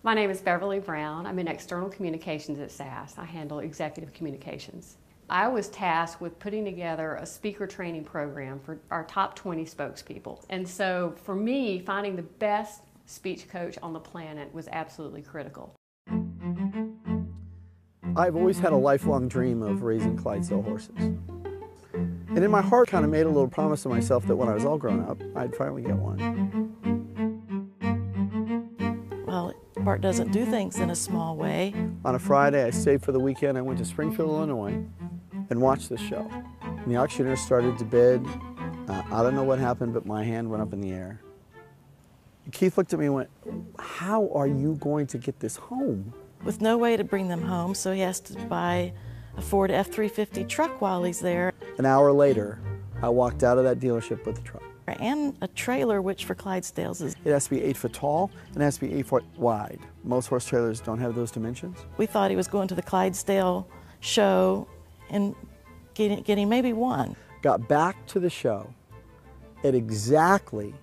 My name is Beverly Brown. I'm in external communications at SAS. I handle executive communications. I was tasked with putting together a speaker training program for our top 20 spokespeople. And so for me, finding the best speech coach on the planet was absolutely critical. I've always had a lifelong dream of raising Clydesdale horses. And in my heart, kind of made a little promise to myself that when I was all grown up, I'd finally get one. Well, Bart doesn't do things in a small way. On a Friday, I stayed for the weekend. I went to Springfield, Illinois, and watched the show. And the auctioneer started to bid. I don't know what happened, but my hand went up in the air. Keith looked at me and went, "How are you going to get this home?" With no way to bring them home, so he has to buy a Ford F-350 truck while he's there. An hour later, I walked out of that dealership with the truck. And a trailer, which for Clydesdales is... It has to be 8 foot tall and it has to be 8 foot wide. Most horse trailers don't have those dimensions. We thought he was going to the Clydesdale show and getting maybe one. Got back to the show at exactly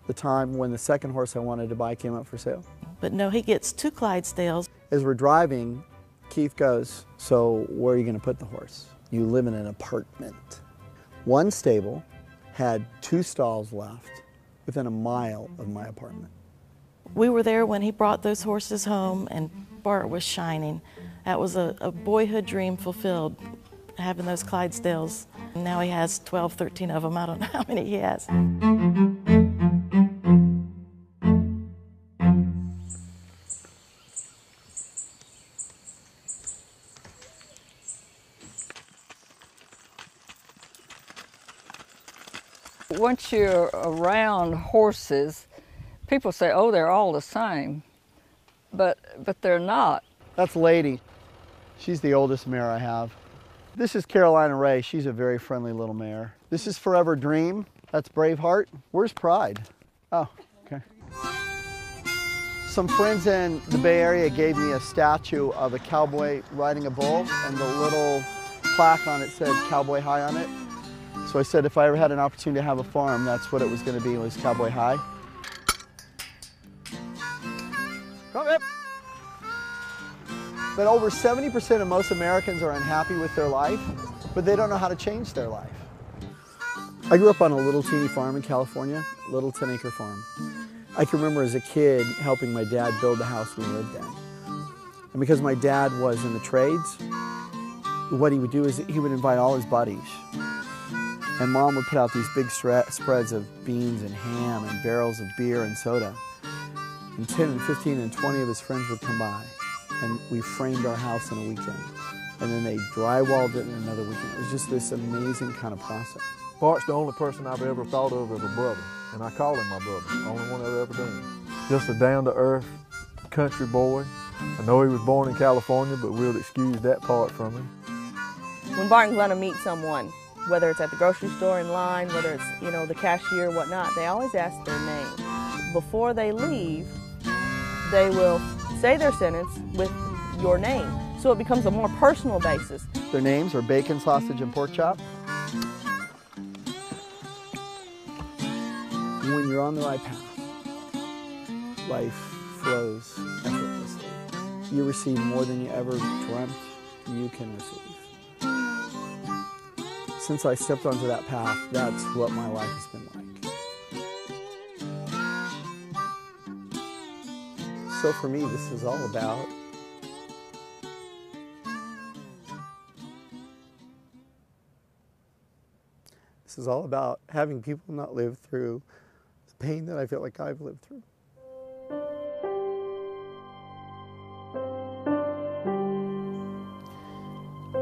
the time when the second horse I wanted to buy came up for sale. But no, he gets two Clydesdales. As we're driving, Keith goes, "So where are you going to put the horse? You live in an apartment." One stable had 2 stalls left within a mile of my apartment. We were there when he brought those horses home, and Bart was shining. That was a boyhood dream fulfilled, having those Clydesdales. And now he has 12, 13 of them. I don't know how many he has. Once you're around horses, people say, "Oh, they're all the same," but they're not. That's Lady. She's the oldest mare I have. This is Carolina Ray. She's a very friendly little mare. This is Forever Dream. That's Braveheart. Where's Pride? Oh, okay. Some friends in the Bay Area gave me a statue of a cowboy riding a bull, and the little plaque on it said Cowboy High on it. So I said if I ever had an opportunity to have a farm, that's what it was going to be, was Cowboy High. Come in. But over 70% of most Americans are unhappy with their life, but they don't know how to change their life. I grew up on a little teeny farm in California, a little 10-acre farm. I can remember as a kid helping my dad build the house we lived in. And because my dad was in the trades, what he would do is he would invite all his buddies. And Mom would put out these big spreads of beans and ham and barrels of beer and soda. And 10 and 15 and 20 of his friends would come by. And we framed our house in a weekend. And then they drywalled it in another weekend. It was just this amazing kind of process. Bart's the only person I've ever thought of as a brother. And I call him my brother, the only one I've ever done. Just a down-to-earth country boy. I know he was born in California, but we'll excuse that part from him. When Bart and Glenna meet someone, whether it's at the grocery store in line, whether it's, the cashier, whatnot, they always ask their name. Before they leave, they will say their sentence with your name. So it becomes a more personal basis. Their names are bacon, sausage, and pork chop. When you're on the right path, life flows effortlessly. You receive more than you ever dreamt you can receive. Since I stepped onto that path, that's what my life has been like. So for me, this is all about having people not live through the pain that I feel like I've lived through.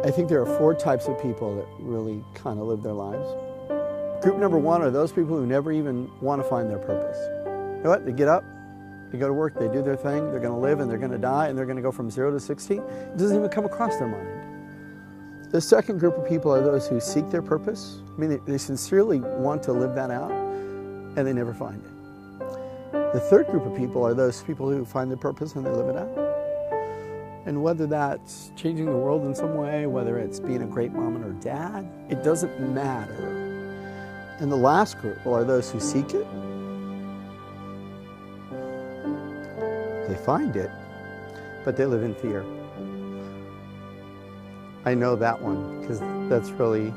I think there are 4 types of people that really kind of live their lives. Group number 1 are those people who never even want to find their purpose. You know what? They get up, they go to work, they do their thing, they're going to live and they're going to die and they're going to go from 0 to 60. It doesn't even come across their mind. The second group of people are those who seek their purpose. I mean, they sincerely want to live that out and they never find it. The third group of people are those people who find their purpose and they live it out. And whether that's changing the world in some way, whether it's being a great mom or dad, it doesn't matter. And the last group are those who seek it They find it, but they live in fear. I know that one because that's really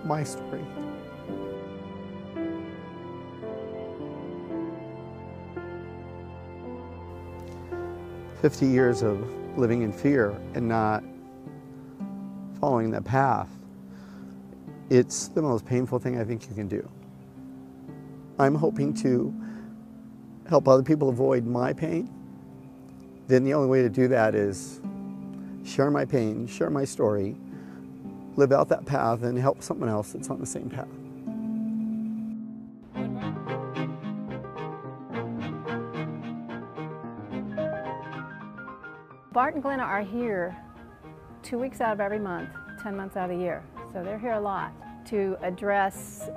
my story. "50 years of living in fear and not following that path, it's the most painful thing I think you can do. I'm hoping to help other people avoid my pain. Then the only way to do that is share my pain, share my story, live out that path, and help someone else that's on the same path." Bart and Glenna are here 2 weeks out of every month, 10 months out of the year. So they're here a lot to address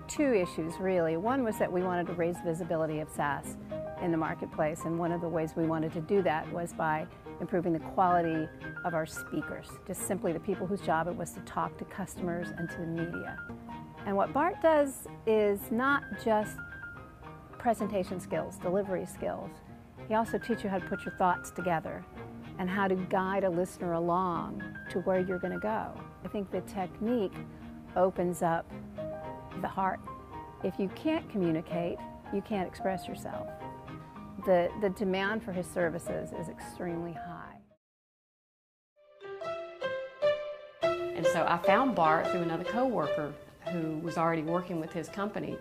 two issues, really. One was that we wanted to raise visibility of SAS in the marketplace, and one of the ways we wanted to do that was by improving the quality of our speakers, just simply the people whose job it was to talk to customers and to the media. And what Bart does is not just presentation skills, delivery skills. He also teaches you how to put your thoughts together and how to guide a listener along to where you're going to go. I think the technique opens up the heart. If you can't communicate, you can't express yourself. The demand for his services is extremely high. And so I found Bart through another coworker who was already working with his company.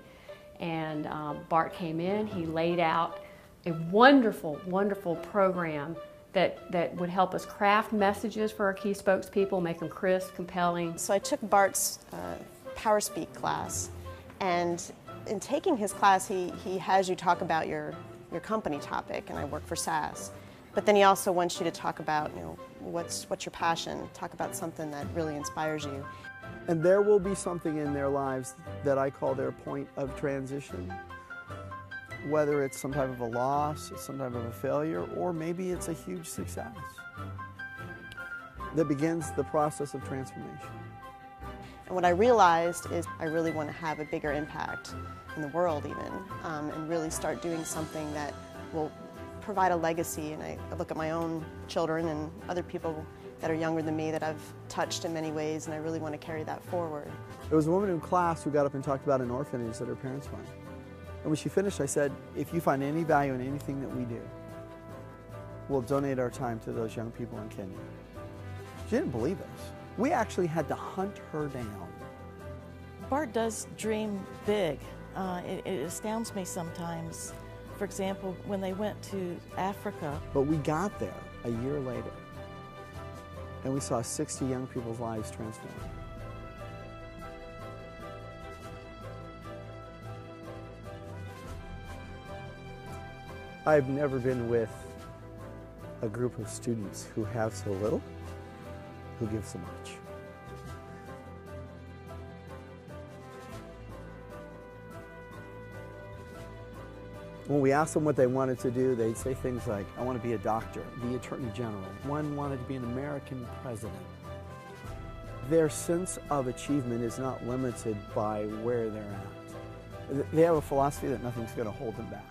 And Bart came in, he laid out a wonderful, wonderful program that would help us craft messages for our key spokespeople, make them crisp, compelling. So I took Bart's Power Speak class, and in taking his class, he has you talk about your company topic, and I work for SAS. But then he also wants you to talk about, what's your passion, talk about something that really inspires you. And there will be something in their lives that I call their point of transition. Whether it's some type of a loss, some type of a failure, or maybe it's a huge success that begins the process of transformation. And what I realized is I really want to have a bigger impact in the world even, and really start doing something that will provide a legacy. And I look at my own children and other people that are younger than me that I've touched in many ways, and I really want to carry that forward. There was a woman in class who got up and talked about an orphanage that her parents run. And when she finished, I said, "If you find any value in anything that we do, we'll donate our time to those young people in Kenya." She didn't believe us. We actually had to hunt her down. Bart does dream big. It astounds me sometimes. For example, when they went to Africa. But we got there a year later, and we saw 60 young people's lives transformed. I've never been with a group of students who have so little, who give so much. When we asked them what they wanted to do, they'd say things like, "I want to be a doctor, the attorney general." One wanted to be an American president. Their sense of achievement is not limited by where they're at. They have a philosophy that nothing's going to hold them back.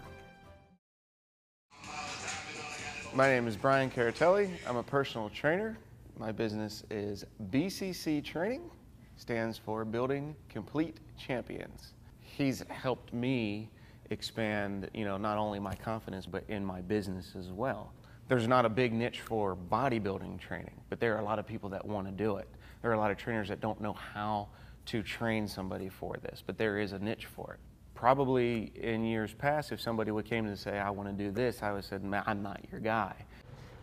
My name is Brian Caratelli. I'm a personal trainer. My business is BCC Training, stands for Building Complete Champions. He's helped me expand, not only my confidence, but in my business as well. There's not a big niche for bodybuilding training, but there are a lot of people that want to do it. There are a lot of trainers that don't know how to train somebody for this, but there is a niche for it. Probably in years past, if somebody would came to say, "I want to do this," I would have said, "Man, I'm not your guy."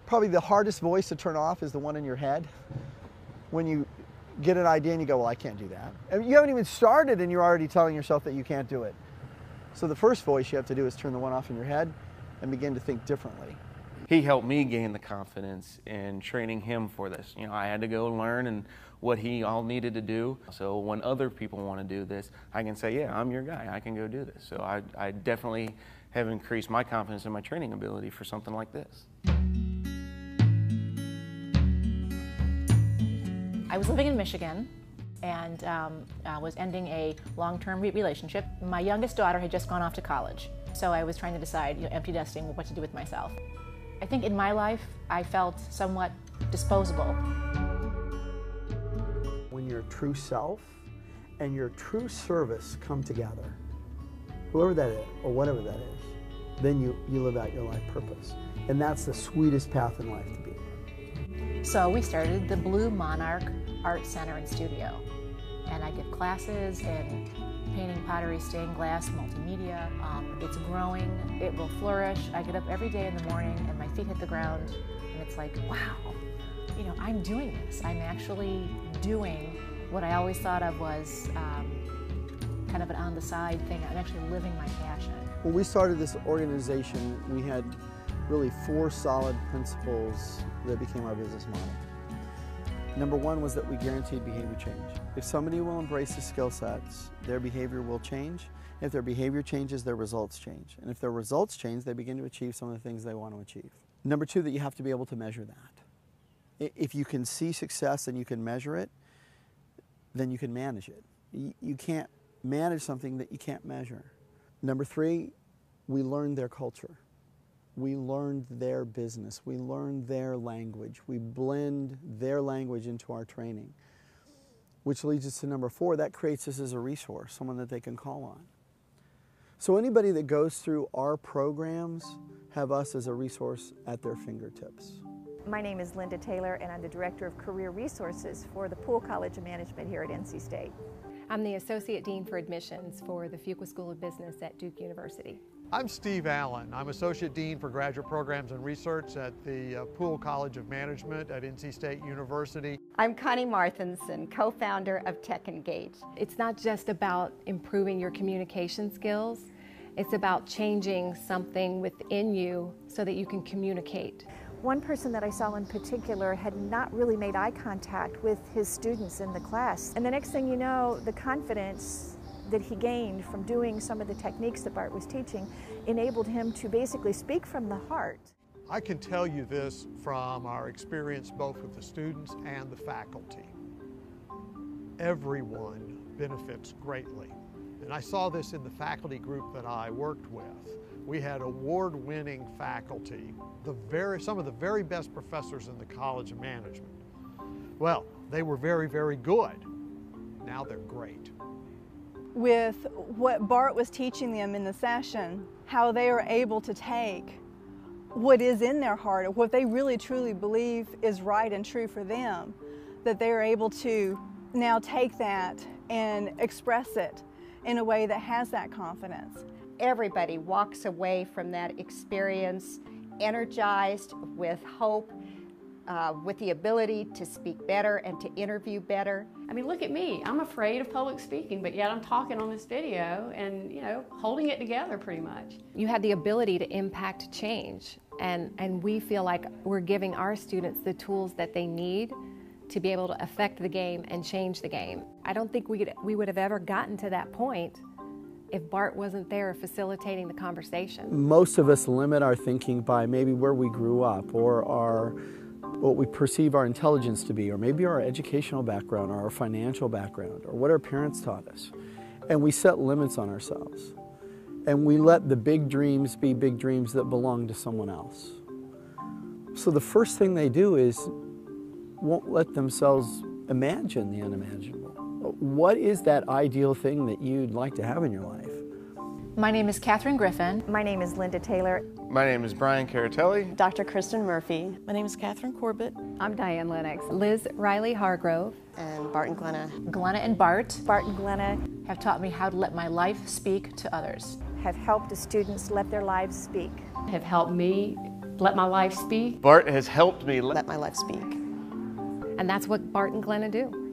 Probably the hardest voice to turn off is the one in your head. When you get an idea and you go, "Well, I can't do that." And you haven't even started and you're already telling yourself that you can't do it. So the first voice you have to do is turn the one off in your head and begin to think differently. He helped me gain the confidence in training him for this. I had to go learn and what he all needed to do. So when other people want to do this, I can say, "Yeah, I'm your guy. I can go do this." So I definitely have increased my confidence in my training ability for something like this. I was living in Michigan and was ending a long-term relationship. My youngest daughter had just gone off to college. So I was trying to decide, empty nesting, what to do with myself. I think in my life, I felt somewhat disposable. When your true self and your true service come together, whoever that is, or whatever that is, then you live out your life purpose. And that's the sweetest path in life to be. So we started the Blue Monarch Art Center and Studio. And I give classes in painting, pottery, stained glass, multimedia. It's growing, it will flourish. I get up every day in the morning and my feet hit the ground and it's like, wow, I'm doing this. I'm actually doing what I always thought of was kind of an on-the-side thing. I'm actually living my passion. When we started this organization, we had really 4 solid principles that became our business model. Number 1 was that we guaranteed behavior change. If somebody will embrace the skill sets, their behavior will change. If their behavior changes, their results change. And if their results change, they begin to achieve some of the things they want to achieve. Number 2, that you have to be able to measure that. If you can see success and you can measure it, then you can manage it. You can't manage something that you can't measure. Number 3, we learned their culture. We learned their business. We learned their language. We blend their language into our training, which leads us to number 4. That creates us as a resource, someone that they can call on. So anybody that goes through our programs have us as a resource at their fingertips. My name is Linda Taylor, and I'm the Director of Career Resources for the Poole College of Management here at NC State. I'm the Associate Dean for Admissions for the Fuqua School of Business at Duke University. I'm Steve Allen. I'm Associate Dean for Graduate Programs and Research at the Poole College of Management at NC State University. I'm Connie Marthinson, co-founder of Tech Engage. It's not just about improving your communication skills, it's about changing something within you so that you can communicate. One person that I saw in particular had not really made eye contact with his students in the class. And the next thing you know, the confidence that he gained from doing some of the techniques that Bart was teaching enabled him to basically speak from the heart. I can tell you this from our experience both with the students and the faculty. Everyone benefits greatly. And I saw this in the faculty group that I worked with. We had award-winning faculty, some of the very best professors in the College of Management. Well, they were very, very good. Now they're great. With what Bart was teaching them in the session, how they are able to take what is in their heart, or what they really truly believe is right and true for them, that they are able to now take that and express it in a way that has that confidence. Everybody walks away from that experience energized with hope, with the ability to speak better and to interview better. I mean, look at me. I'm afraid of public speaking, but yet I'm talking on this video and, holding it together pretty much. You had the ability to impact change, and we feel like we're giving our students the tools that they need to be able to affect the game and change the game. I don't think we would have ever gotten to that point if Bart wasn't there facilitating the conversation. Most of us limit our thinking by maybe where we grew up, or what we perceive our intelligence to be, or maybe our educational background, or our financial background, or what our parents taught us. And we set limits on ourselves. And we let the big dreams be big dreams that belong to someone else. So the first thing they do is won't let themselves imagine the unimaginable. What is that ideal thing that you'd like to have in your life? My name is Catherine Griffin. My name is Linda Taylor. My name is Brian Caratelli. Dr. Kristen Murphy. My name is Catherine Corbett. I'm Diane Lennox. Liz Riley Hargrove. And Bart and Glenna. Glenna and Bart. Bart and Glenna have taught me how to let my life speak to others. Have helped the students let their lives speak. Have helped me let my life speak. Bart has helped me let my life speak. And that's what Bart and Glenna do.